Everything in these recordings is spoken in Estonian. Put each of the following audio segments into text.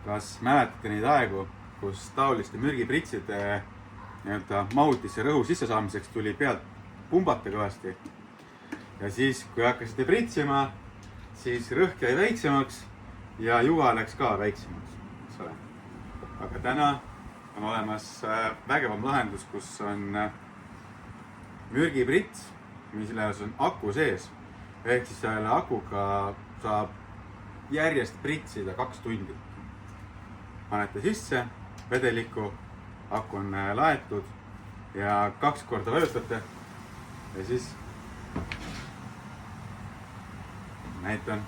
kas mäletate neid aegu, kus taoliste mürgipritside mahutisse rõhu sisse saamiseks tuli pealt pumbata kõvasti. Ja siis, kui hakkasite pritsima, siis rõhk jäi väiksemaks ja juga läks ka väiksemaks. Aga täna on olemas vägevam lahendus, kus on mürgiprits, milles on aku sees. Ehk siis selle akuga saab järjest pritsida 2 tundi. Panete sisse vedelikku, aku on laetud ja 2 korda vajutate ja siis näitan.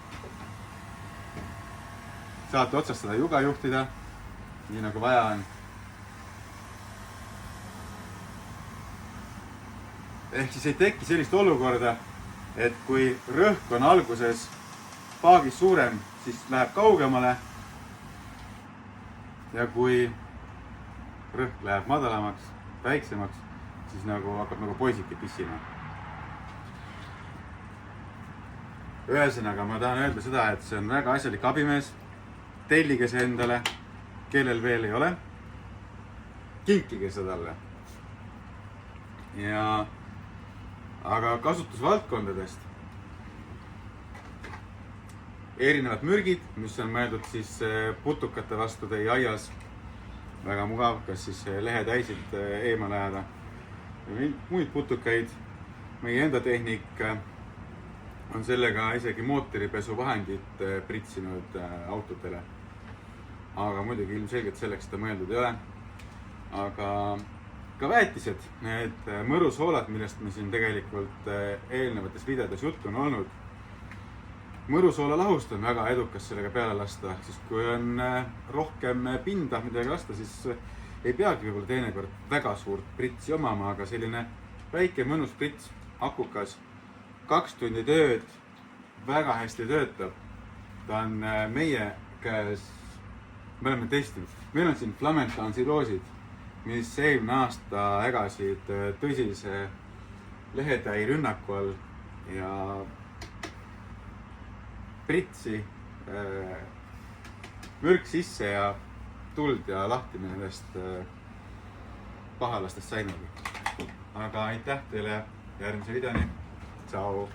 Saate otsast seda juga juhtida, nii nagu vaja on. Ehk siis ei teki sellist olukorda, et kui rõhk on alguses paagis suurem, siis läheb kaugemale. Ja kui rõhk läheb madalamaks, väiksemaks, siis hakkab nagu poisike pissima. Ühesõnaga, ma tahan öelda seda, et see on väga asjalik abimees. Tellige see endale, kellel veel ei ole. Kinkige seda talle. Aga kasutusvaldkondadest. Erinevad mürgid, mis on mõeldud siis putukate vastu teie aias. Väga mugav, kas siis lehetäisid eemale ajada. Muid putukaid. Meie enda tehnik on sellega isegi mootoripesuvahendit pritsinud autodele. Aga muidugi ilmselgelt selleks seda mõeldud ei ole. Aga ka väetised, need mõrusoolad, millest me siin tegelikult eelnevates videodes juttu on olnud. Mõrusoola lahust on väga edukas sellega peale lasta, siis kui on rohkem pinda midagi lasta, siis ei peagi võib-olla teinekord väga suurt pritsi omama, aga selline väike mõnus prits, akukas, 2 tundi tööd, väga hästi töötab. Ta on meie käes, me oleme testinud, meil on siin Flamentansiloosid, mis eelmine aasta ägasid tõsise lehetäi rünnaku all ja pritsi, mürk sisse ja tuld ja lahti nendest pahalastest sainagi. Aga aitäh teile järgmise videoni. Ciao!